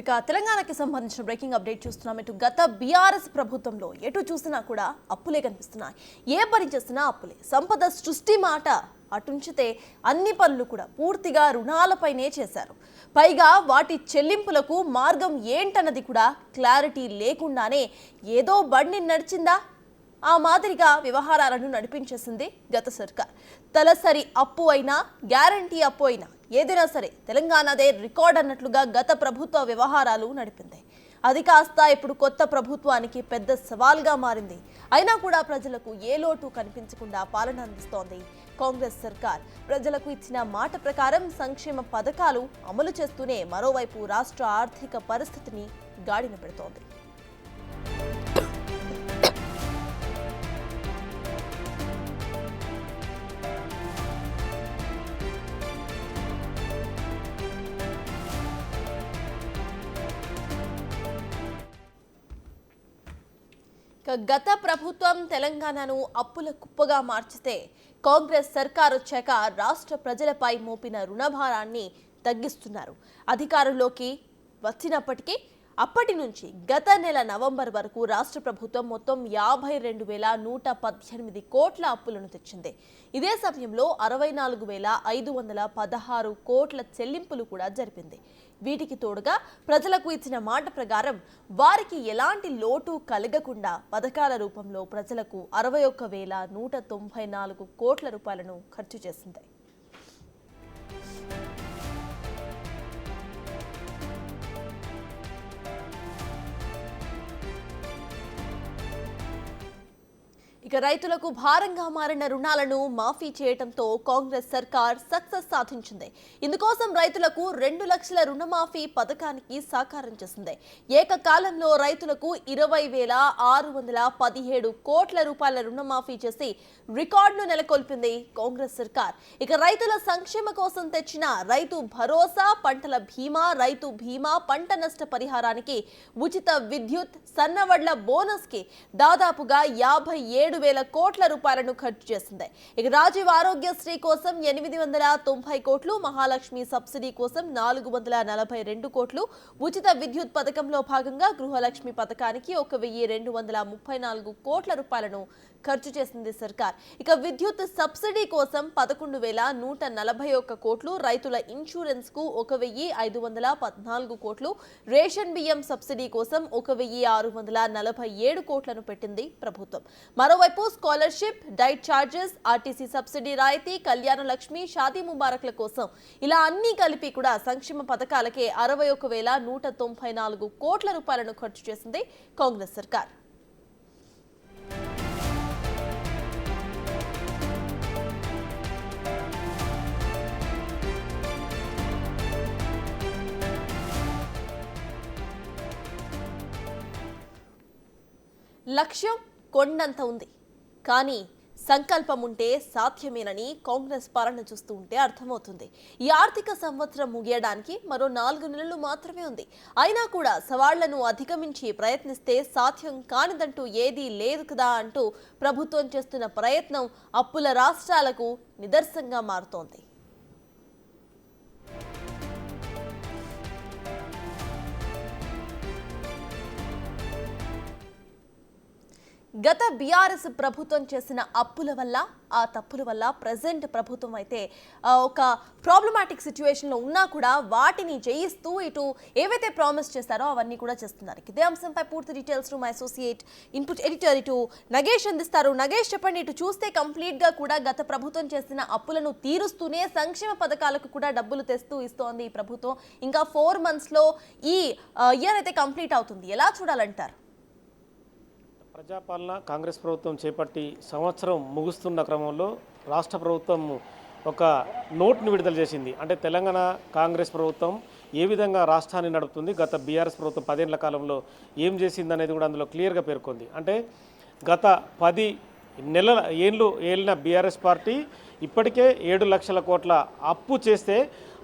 ఇక తెలంగాణకి సంబంధించిన బ్రేకింగ్ అప్డేట్ చూస్తున్నాం. ఇటు గత బీఆర్ఎస్ ప్రభుత్వంలో ఎటు చూసినా కూడా అప్పులే కనిపిస్తున్నాయి. ఏ పని చేసినా అప్పులే. సంపద సృష్టి మాట అటుంచితే అన్ని పనులు కూడా పూర్తిగా రుణాలపైనే చేశారు. పైగా వాటి చెల్లింపులకు మార్గం ఏంటన్నది కూడా క్లారిటీ లేకుండానే ఏదో బండి నడిచిందా ఆ మాదిరిగా వ్యవహారాలను నడిపించేసింది గత సర్కార్. తలసరి అప్పు అయినా గ్యారంటీ అప్పు అయినా ఏదైనా సరే తెలంగాణదే రికార్డ్ అన్నట్లుగా గత ప్రభుత్వ వ్యవహారాలు నడిపింది. అది కాస్త ఇప్పుడు కొత్త ప్రభుత్వానికి పెద్ద సవాల్గా మారింది. అయినా కూడా ప్రజలకు ఏ లోటు కనిపించకుండా పాలన అందిస్తోంది కాంగ్రెస్ సర్కార్. ప్రజలకు ఇచ్చిన మాట ప్రకారం సంక్షేమ పథకాలు అమలు చేస్తూనే మరోవైపు రాష్ట్ర ఆర్థిక పరిస్థితిని గాడిన పెడుతోంది. గత ప్రభుత్వం తెలంగాణను అప్పుల కుప్పగా మార్చితే కాంగ్రెస్ సర్కార్ వచ్చాక రాష్ట్ర ప్రజలపై మోపిన రుణభారాన్ని తగ్గిస్తున్నారు. అధికారంలోకి వచ్చినప్పటికీ అప్పటి నుంచి గత నెల నవంబర్ వరకు రాష్ట్ర ప్రభుత్వం మొత్తం 52,118 కోట్ల అప్పులను తెచ్చింది. ఇదే సమయంలో 64,516 కోట్ల చెల్లింపులు కూడా జరిపింది. వీటికి తోడుగా ప్రజలకు ఇచ్చిన మాట ప్రకారం వారికి ఎలాంటి లోటు కలగకుండా పథకాల రూపంలో ప్రజలకు 61,194 కోట్ల రూపాయలను ఖర్చు చేసింది. ఇక రైతులకు భారంగా మారిన రుణాలను మాఫీ చేయడంతో కాంగ్రెస్ సర్కార్ సక్సెస్ సాధించింది. ఇందుకోసం రైతులకు 2 లక్షల రుణమాఫీ పథకానికి సాకారం చేసింది. ఏకకాలంలో రైతులకు 20,617 కోట్ల రూపాయల రుణమాఫీ చేసి రికార్డును నెలకొల్పింది కాంగ్రెస్ సర్కార్. ఇక రైతుల సంక్షేమ కోసం తెచ్చిన రైతు భరోసా, పంటల బీమా, రైతు బీమా, పంట నష్ట పరిహారానికి, ఉచిత విద్యుత్, సన్నవడ్ల బోనస్ కి దాదాపుగా 57,000 కోట్ల రూపాయలను ఖర్చు చేసింది. ఇక రాజీవ్ ఆరోగ్యశ్రీ కోసం 890 కోట్లు, మహాలక్ష్మి సబ్సిడీ కోసం 442 కోట్లు, ఉచిత విద్యుత్ పథకంలో భాగంగా గృహలక్ష్మి పథకానికి 1,234 కోట్ల రూపాయలను ఖర్చు చేసింది సర్కార్. ఇక విద్యుత్ సబ్సిడీ కోసం 11,141 కోట్లు, రైతుల ఇన్సూరెన్స్ కు 1,514 కోట్లు, రేషన్ బియ్యం సబ్సిడీ కోసం 1,647 కోట్లను పెట్టింది ప్రభుత్వం. మరోవైపు scholarship, diet charges, RTC subsidy రాయితీ, కళ్యాణ లక్ష్మి, షాదీ ముబారక్ల కోసం ఇలా అన్ని కలిపి కూడా సంక్షేమ పథకాలకే 61,194 కోట్ల రూపాయలను ఖర్చు చేసింది కాంగ్రెస్ సర్కార్. లక్ష్యం కొండంత ఉంది, కానీ సంకల్పం ఉంటే సాధ్యమేనని కాంగ్రెస్ పాలన చూస్తూ ఉంటే అర్థమవుతుంది. ఈ ఆర్థిక సంవత్సరం ముగియడానికి మరో 4 నెలలు మాత్రమే ఉంది. అయినా కూడా సవాళ్లను అధిగమించి ప్రయత్నిస్తే సాధ్యం కానిదంటూ ఏదీ లేదు కదా అంటూ ప్రభుత్వం చేస్తున్న ప్రయత్నం అప్పుల రాష్ట్రాలకు నిదర్శనంగా మారుతోంది. గత బీఆర్ఎస్ ప్రభుత్వం చేసిన అప్పుల వల్ల, ఆ తప్పుల వల్ల ప్రజెంట్ ప్రభుత్వం అయితే ఒక ప్రాబ్లమాటిక్ సిచ్యువేషన్లో ఉన్నా కూడా వాటిని జయిస్తూ ఇటు ఏవైతే ప్రామిస్ చేస్తారో అవన్నీ కూడా చేస్తున్నారు. ఇదే అంశంపై పూర్తి details my associate input editor ఇటు నగేష్ అందిస్తారు. నగేష్, చెప్పండి. ఇటు చూస్తే కంప్లీట్గా కూడా గత ప్రభుత్వం చేసిన అప్పులను తీరుస్తూనే సంక్షేమ పథకాలకు కూడా డబ్బులు తెస్తూ ఇస్తోంది ఈ ప్రభుత్వం. ఇంకా 4 monthsలో ఈ ఇయర్ అయితే కంప్లీట్ అవుతుంది. ఎలా చూడాలంటారు? ప్రజాపాలన కాంగ్రెస్ ప్రభుత్వం చేపట్టి సంవత్సరం ముగుస్తున్న క్రమంలో రాష్ట్ర ప్రభుత్వం ఒక నోట్ను విడుదల చేసింది. అంటే తెలంగాణ కాంగ్రెస్ ప్రభుత్వం ఏ విధంగా రాష్ట్రాన్ని నడుపుతుంది, గత బీఆర్ఎస్ ప్రభుత్వం 10 ఏళ్ల కాలంలో ఏం చేసింది అనేది కూడా అందులో క్లియర్గా పేర్కొంది. అంటే గత 10 ఏళ్ళు ఏలిన బీఆర్ఎస్ పార్టీ ఇప్పటికే 7 లక్షల కోట్ల అప్పు చేస్తే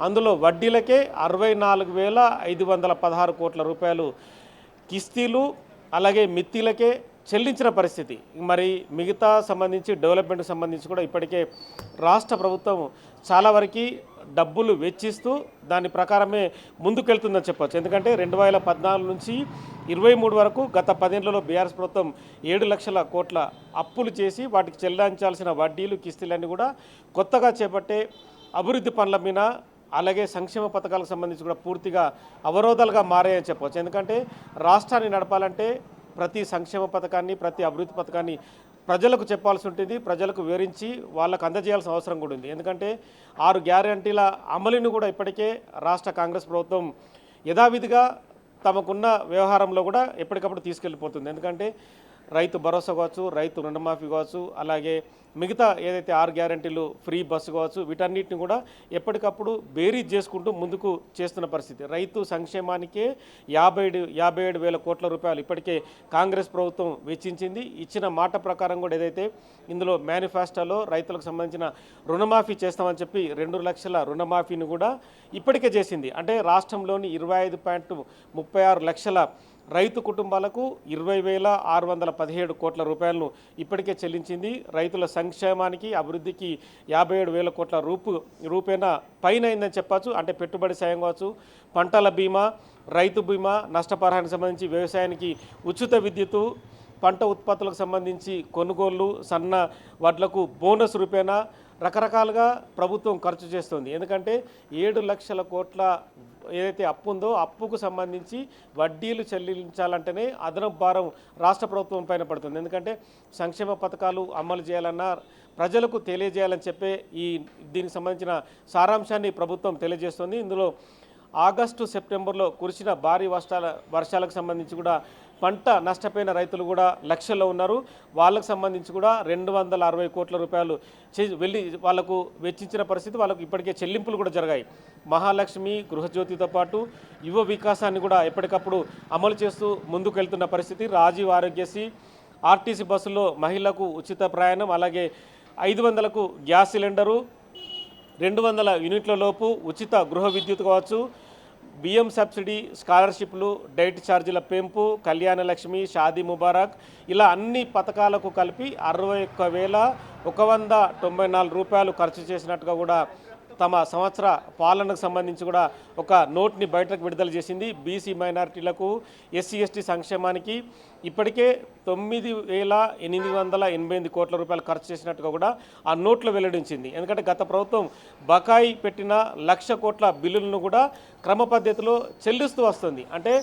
అందులో వడ్డీలకే 64,516 కోట్ల రూపాయలు కిస్తీలు అలాగే మిత్తిలకే చెల్లించిన పరిస్థితి. మరి మిగతా సంబంధించి డెవలప్మెంట్కి సంబంధించి కూడా ఇప్పటికే రాష్ట్ర ప్రభుత్వం చాలా వరకు డబ్బులు వెచ్చిస్తూ దాని ప్రకారమే ముందుకెళ్తుందని చెప్పొచ్చు. ఎందుకంటే 2014 నుంచి 23 వరకు గత 10 ఏళ్లలో బీఆర్ఎస్ ప్రభుత్వం 7 లక్షల కోట్ల అప్పులు చేసి వాటికి చెల్లించాల్సిన వడ్డీలు కిస్తీలన్నీ కూడా కొత్తగా చేపట్టే అభివృద్ధి పనుల మీద అలాగే సంక్షేమ పథకాలకు సంబంధించి కూడా పూర్తిగా అవరోధాలుగా మారాయని చెప్పవచ్చు. ఎందుకంటే రాష్ట్రాన్ని నడపాలంటే ప్రతి సంక్షేమ పథకాన్ని ప్రతి అభివృద్ధి పథకాన్ని ప్రజలకు చెప్పాల్సి ఉంటుంది, ప్రజలకు వివరించి వాళ్ళకు అందజేయాల్సిన అవసరం కూడా ఉంది. ఎందుకంటే 6 గ్యారంటీల అమలును కూడా ఇప్పటికే రాష్ట్ర కాంగ్రెస్ ప్రభుత్వం యథావిధిగా తమకున్న వ్యవహారంలో కూడా ఎప్పటికప్పుడు తీసుకెళ్ళిపోతుంది. ఎందుకంటే రైతు భరోసా కావచ్చు, రైతు రుణమాఫీ కావచ్చు, అలాగే మిగతా ఏదైతే 6 గ్యారంటీలు ఫ్రీ బస్సు కావచ్చు, వీటన్నిటిని కూడా ఎప్పటికప్పుడు బేరీజ్ చేసుకుంటూ ముందుకు చేస్తున్న పరిస్థితి. రైతు సంక్షేమానికే 57,000 కోట్ల రూపాయలు ఇప్పటికే కాంగ్రెస్ ప్రభుత్వం వెచ్చించింది. ఇచ్చిన మాట ప్రకారం కూడా ఏదైతే ఇందులో మేనిఫెస్టోలో రైతులకు సంబంధించిన రుణమాఫీ చేస్తామని చెప్పి 2 లక్షల రుణమాఫీని కూడా ఇప్పటికే చేసింది. అంటే రాష్ట్రంలోని 25.36 లక్షల రైతు కుటుంబాలకు 20,617 కోట్ల రూపాయలను ఇప్పటికే చెల్లించింది. రైతుల సంక్షేమానికి అభివృద్ధికి 57,000 కోట్ల రూపేణా పైన అయిందని చెప్పచ్చు. అంటే పెట్టుబడి సాయం కావచ్చు, పంటల బీమా, రైతు బీమా, నష్టపరిహారానికి సంబంధించి వ్యవసాయానికి ఉచిత విద్యుత్తు, పంట ఉత్పత్తులకు సంబంధించి కొనుగోళ్లు, సన్న వడ్లకు బోనస్ రూపేణా రకరకాలుగా ప్రభుత్వం ఖర్చు చేస్తుంది. ఎందుకంటే 7 లక్షల కోట్ల ఏదైతే అప్పు ఉందో అప్పుకు సంబంధించి వడ్డీలు చెల్లించాలంటేనే అదనపు భారం రాష్ట్ర ప్రభుత్వం పైన పడుతుంది. ఎందుకంటే సంక్షేమ పథకాలు అమలు చేయాలన్నా ప్రజలకు తెలియజేయాలని చెప్పే దీనికి సంబంధించిన సారాంశాన్ని ప్రభుత్వం తెలియజేస్తుంది. ఇందులో ఆగస్టు సెప్టెంబర్లో కురిసిన భారీ వర్షాలకు సంబంధించి కూడా పంట నష్టపోయిన రైతులు కూడా లక్షల్లో ఉన్నారు. వాళ్ళకు సంబంధించి కూడా 260 కోట్ల రూపాయలు వెళ్ళి వాళ్లకు వెచ్చించిన పరిస్థితి. వాళ్ళకు ఇప్పటికే చెల్లింపులు కూడా జరిగాయి. మహాలక్ష్మి, గృహజ్యోతితో పాటు యువ వికాసాన్ని కూడా ఎప్పటికప్పుడు అమలు చేస్తూ ముందుకు వెళ్తున్న పరిస్థితి. రాజీవ్ ఆరోగ్యశ్రీ, ఆర్టీసీ బస్సుల్లో మహిళలకు ఉచిత ప్రయాణం, అలాగే 500కు గ్యాస్ సిలిండరు, 200 యూనిట్ల లోపు ఉచిత గృహ విద్యుత్ కావచ్చు, బియ్యం సబ్సిడీ, స్కాలర్షిప్లు, డైట్ ఛార్జీల పెంపు, కళ్యాణ లక్ష్మి, షాదీ ముబారక్, ఇలా అన్ని పథకాలకు కలిపి 61,194 రూపాయలు ఖర్చు చేసినట్టుగా కూడా తమ సంవత్సర పాలనకు సంబంధించి కూడా ఒక నోట్ని బయటకు విడుదల చేసింది. బీసీ మైనారిటీలకు, ఎస్సీ ఎస్టీ సంక్షేమానికి ఇప్పటికే 9,888 కోట్ల రూపాయలు ఖర్చు చేసినట్టుగా కూడా ఆ నోట్లో వెల్లడించింది. ఎందుకంటే గత ప్రభుత్వం బకాయి పెట్టిన 1,00,000 కోట్ల బిల్లులను కూడా క్రమ పద్ధతిలో చెల్లిస్తూ వస్తుంది. అంటే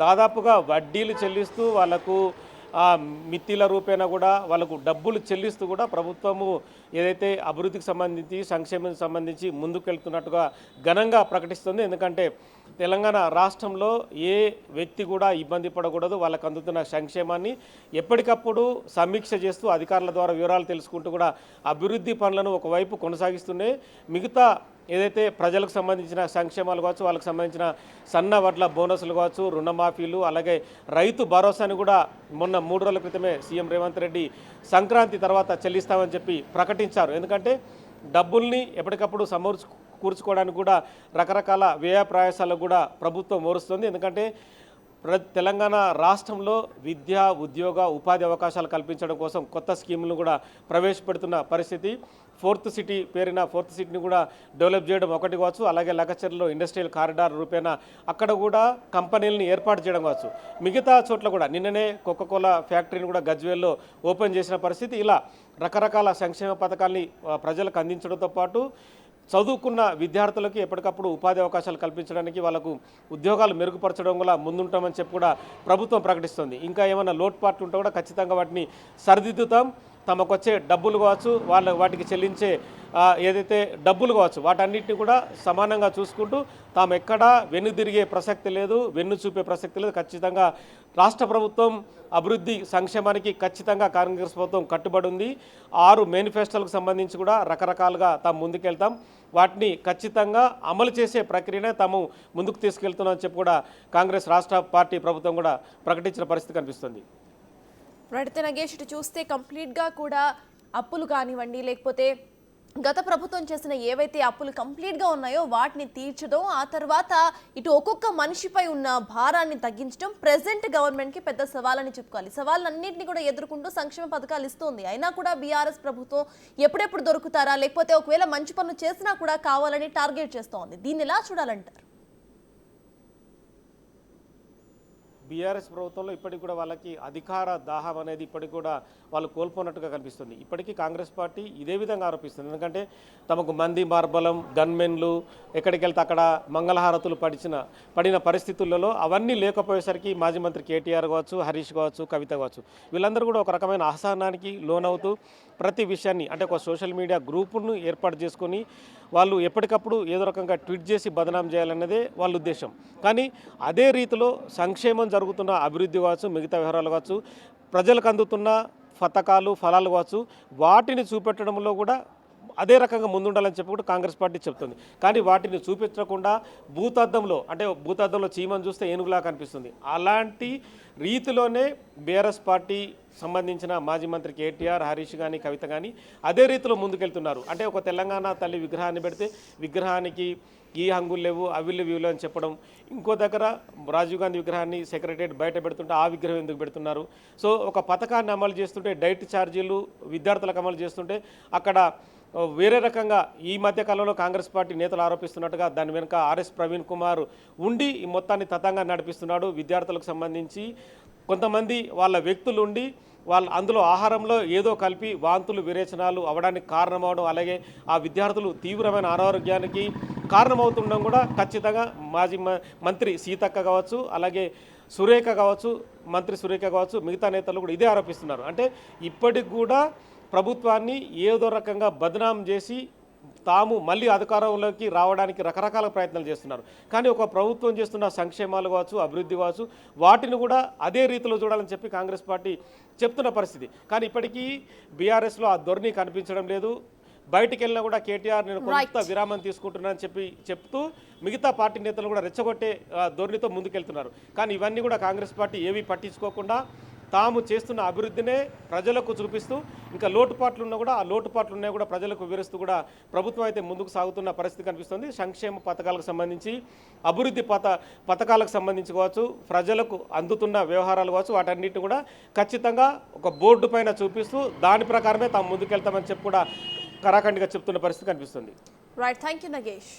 దాదాపుగా వడ్డీలు చెల్లిస్తూ వాళ్ళకు మిత్తిల రూపేణా కూడా వాళ్ళకు డబ్బులు చెల్లిస్తూ కూడా ప్రభుత్వము ఏదైతే అభివృద్ధికి సంబంధించి సంక్షేమానికి సంబంధించి ముందుకెళ్తున్నట్టుగా ఘనంగా ప్రకటిస్తుంది. ఎందుకంటే తెలంగాణ రాష్ట్రంలో ఏ వ్యక్తి కూడా ఇబ్బంది పడకూడదు, వాళ్ళకు అందుతున్న సంక్షేమాన్ని ఎప్పటికప్పుడు సమీక్ష చేస్తూ అధికారుల ద్వారా వివరాలు తెలుసుకుంటూ కూడా అభివృద్ధి పనులను ఒకవైపు కొనసాగిస్తూనే మిగతా ఏదైతే ప్రజలకు సంబంధించిన సంక్షేమాలు కావచ్చు, వాళ్ళకి సంబంధించిన సన్న వడ్ల బోనస్లు కావచ్చు, రుణమాఫీలు, అలాగే రైతు భరోసాని కూడా మొన్న 3 రోజుల క్రితమే సీఎం రేవంత్ రెడ్డి సంక్రాంతి తర్వాత చెల్లిస్తామని చెప్పి ప్రకటించారు. ఎందుకంటే డబ్బుల్ని ఎప్పటికప్పుడు కూర్చుకోవడానికి కూడా రకరకాల వ్యయ ప్రయాసాలకు కూడా ప్రభుత్వం ఓరుస్తుంది. ఎందుకంటే తెలంగాణ రాష్ట్రంలో విద్య, ఉద్యోగ, ఉపాధి అవకాశాలు కల్పించడం కోసం కొత్త స్కీములను కూడా ప్రవేశపెడుతున్న పరిస్థితి. 4th సిటీ పేరిన 4th సిటీని కూడా డెవలప్ చేయడం ఒకటి కావచ్చు, అలాగే లగచర్లో ఇండస్ట్రియల్ కారిడార్ రూపేణా అక్కడ కూడా కంపెనీలను ఏర్పాటు చేయడం కావచ్చు. మిగతా చోట్ల కూడా నిన్ననే కోకోకోలా ఫ్యాక్టరీని కూడా గజ్వేల్లో ఓపెన్ చేసిన పరిస్థితి. ఇలా రకరకాల సంక్షేమ పథకాల్ని ప్రజలకు అందించడంతో పాటు చదువుకున్న విద్యార్థులకి ఎప్పటికప్పుడు ఉపాధి అవకాశాలు కల్పించడానికి, వాళ్ళకు ఉద్యోగాలు మెరుగుపరచడం కూడా ముందుంటామని చెప్పి కూడా ప్రభుత్వం ప్రకటిస్తుంది. ఇంకా ఏమైనా లోటుపాట్లు ఉంటే కూడా ఖచ్చితంగా వాటిని సరిదిద్దుతాం, తమకు వచ్చే డబ్బులు కావచ్చు, వాటికి చెల్లించే ఏదైతే డబ్బులు కావచ్చు వాటన్నిటిని కూడా సమానంగా చూసుకుంటూ తాము ఎక్కడా వెన్నుదిరిగే ప్రసక్తి లేదు, వెన్ను చూపే ప్రసక్తి లేదు. ఖచ్చితంగా రాష్ట్ర ప్రభుత్వం అభివృద్ధి సంక్షేమానికి ఖచ్చితంగా కాంగ్రెస్ ప్రభుత్వం కట్టుబడి ఉంది. 6 మేనిఫెస్టోలకు సంబంధించి కూడా రకరకాలుగా తాము ముందుకెళ్తాం, వాటిని ఖచ్చితంగా అమలు చేసే ప్రక్రియనే తాము ముందుకు తీసుకెళ్తున్నామని చెప్పి కూడా కాంగ్రెస్ రాష్ట్ర పార్టీ ప్రభుత్వం కూడా ప్రకటించిన పరిస్థితి కనిపిస్తుంది. అయితే నగేష్, ఇటు చూస్తే కంప్లీట్గా కూడా అప్పులు కానివ్వండి, లేకపోతే గత ప్రభుత్వం చేసిన ఏవైతే అప్పులు కంప్లీట్గా ఉన్నాయో వాటిని తీర్చడం, ఆ తర్వాత ఇటు ఒక్కొక్క మనిషిపై ఉన్న భారాన్ని తగ్గించడం ప్రెసెంట్ గవర్నమెంట్కి పెద్ద సవాలని చెప్పుకోవాలి. సవాళ్ళన్నింటినీ కూడా ఎదుర్కొంటూ సంక్షేమ పథకాలు ఇస్తుంది. అయినా కూడా బీఆర్ఎస్ ప్రభుత్వం ఎప్పుడెప్పుడు దొరుకుతారా, లేకపోతే ఒకవేళ మంచి పనులు చేసినా కూడా కావాలని టార్గెట్ చేస్తోంది. దీన్ని ఎలా చూడాలంటారు? బీఆర్ఎస్ ప్రభుత్వంలో ఇప్పటికి కూడా వాళ్ళకి అధికార దాహం అనేది ఇప్పటికి కూడా వాళ్ళు కోల్పోయినట్టుగా కనిపిస్తుంది. ఇప్పటికీ కాంగ్రెస్ పార్టీ ఇదే విధంగా ఆరోపిస్తుంది. ఎందుకంటే తమకు మంది మార్బలం, గన్మెన్లు, ఎక్కడికి వెళ్తే అక్కడ మంగళహారతులు పడిన పరిస్థితులలో అవన్నీ లేకపోయేసరికి మాజీ మంత్రి కేటీఆర్ కావచ్చు, హరీష్ కావచ్చు, కవిత కావచ్చు, వీళ్ళందరూ కూడా ఒక రకమైన అసహనానికి లోనవుతూ ప్రతి విషయాన్ని అంటే ఒక సోషల్ మీడియా గ్రూపును ఏర్పాటు చేసుకొని వాళ్ళు ఎప్పటికప్పుడు ఏదో రకంగా ట్వీట్ చేసి బదనాం చేయాలన్నదే వాళ్ళ ఉద్దేశం. కానీ అదే రీతిలో సంక్షేమం జరుగుతున్న అభివృద్ధి కావచ్చు, మిగతా వ్యవహారాలు కావచ్చు, ప్రజలకు అందుతున్న పథకాలు, ఫలాలు కావచ్చు, వాటిని చూపెట్టడంలో కూడా అదే రకంగా ముందుండాలని చెప్పి కూడా కాంగ్రెస్ పార్టీ చెప్తుంది. కానీ వాటిని చూపించకుండా భూతద్దంలో చీమను చూస్తే ఏనుగులా కనిపిస్తుంది. అలాంటి రీతిలోనే బీఆర్ఎస్ పార్టీ సంబంధించిన మాజీ మంత్రి కేటీఆర్, హరీష్ కానీ, కవిత కానీ అదే రీతిలో ముందుకెళ్తున్నారు. అంటే ఒక తెలంగాణ తల్లి విగ్రహాన్ని పెడితే విగ్రహానికి ఈ హంగులు లేవు, అవి లేవు, ఇవి అని చెప్పడం, ఇంకో దగ్గర రాజీవ్ గాంధీ విగ్రహాన్ని సెక్రటరియట్ బయట పెడుతుంటే ఆ విగ్రహం ఎందుకు పెడుతున్నారు? సో ఒక పథకాన్ని అమలు చేస్తుంటే డైట్ ఛార్జీలు విద్యార్థులకు అమలు చేస్తుంటే అక్కడ వేరే రకంగా ఈ మధ్య కాలంలో కాంగ్రెస్ పార్టీ నేతలు ఆరోపిస్తున్నట్టుగా దాని వెనుక ఆర్ఎస్ ప్రవీణ్ కుమార్ ఉండి ఈ మొత్తాన్ని తతంగా నడిపిస్తున్నాడు. విద్యార్థులకు సంబంధించి కొంతమంది వాళ్ళ వ్యక్తులు ఉండి అందులో ఆహారంలో ఏదో కలిపి వాంతులు విరేచనాలు అవడానికి కారణమవడం, అలాగే ఆ విద్యార్థులు తీవ్రమైన అనారోగ్యానికి కారణమవుతుండడం కూడా ఖచ్చితంగా మాజీ మంత్రి సీతక్క కావచ్చు, అలాగే సురేఖ కావచ్చు, మంత్రి సురేఖ కావచ్చు, మిగతా నేతలు కూడా ఇదే ఆరోపిస్తున్నారు. అంటే ఇప్పటికి కూడా ప్రభుత్వాన్ని ఏదో రకంగా బదనాం చేసి తాము మళ్ళీ అధికారంలోకి రావడానికి రకరకాల ప్రయత్నాలు చేస్తున్నారు. కానీ ఒక ప్రభుత్వం చేస్తున్న సంక్షేమాలు కావచ్చు, అభివృద్ధి కావచ్చు, వాటిని కూడా అదే రీతిలో చూడాలని చెప్పి కాంగ్రెస్ పార్టీ చెప్తున్న పరిస్థితి. కానీ ఇప్పటికీ బీఆర్ఎస్లో ఆ ధోరణి కనిపించడం లేదు. బయటికి వెళ్ళినా కూడా కేటీఆర్ నేను కొంత విరామం తీసుకుంటున్నానని చెప్తూ మిగతా పార్టీ నేతలు కూడా రెచ్చగొట్టే ధోరణితో ముందుకెళ్తున్నారు. కానీ ఇవన్నీ కూడా కాంగ్రెస్ పార్టీ ఏవి పట్టించుకోకుండా తాము చేస్తున్న అభివృద్ధినే ప్రజలకు చూపిస్తూ ఇంకా లోటుపాట్లు ఉన్నా కూడా ఆ లోటుపాట్లు ఉన్నాయి కూడా ప్రజలకు వివరిస్తూ కూడా ప్రభుత్వం అయితే ముందుకు సాగుతున్న పరిస్థితి కనిపిస్తుంది. సంక్షేమ పథకాలకు సంబంధించి, అభివృద్ధి పథకాలకు సంబంధించి కావచ్చు, ప్రజలకు అందుతున్న వ్యవహారాలు కావచ్చు, వాటన్నిటిని కూడా ఖచ్చితంగా ఒక బోర్డు పైన చూపిస్తూ దాని ప్రకారమే తాము ముందుకెళ్తామని చెప్పి కూడా కరాఖండిగా చెప్తున్న పరిస్థితి కనిపిస్తుంది. Right, thank you Nagesh.